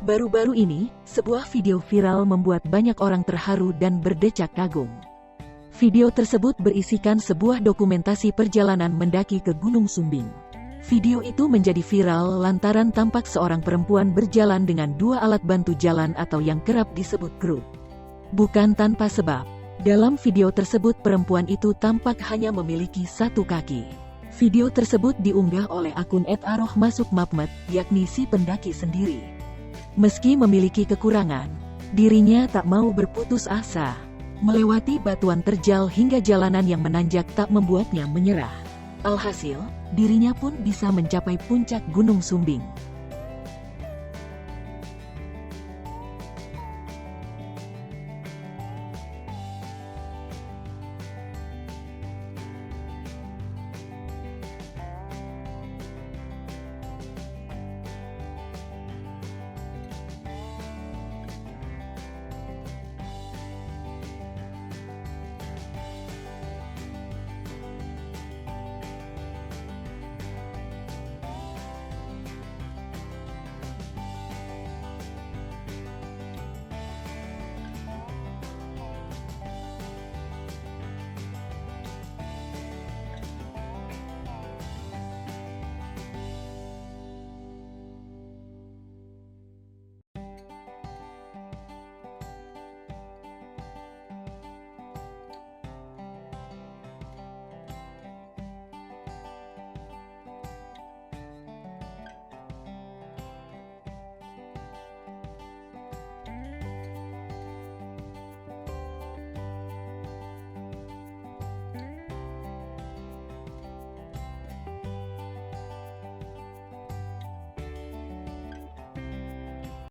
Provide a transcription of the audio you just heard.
Baru-baru ini, sebuah video viral membuat banyak orang terharu dan berdecak kagum. Video tersebut berisikan sebuah dokumentasi perjalanan mendaki ke Gunung Sumbing. Video itu menjadi viral lantaran tampak seorang perempuan berjalan dengan dua alat bantu jalan atau yang kerap disebut kruk. Bukan tanpa sebab. Dalam video tersebut perempuan itu tampak hanya memiliki satu kaki. Video tersebut diunggah oleh akun @arohmasukmapmet, yakni si pendaki sendiri. Meski memiliki kekurangan, dirinya tak mau berputus asa. Melewati batuan terjal hingga jalanan yang menanjak tak membuatnya menyerah. Alhasil, dirinya pun bisa mencapai puncak Gunung Sumbing.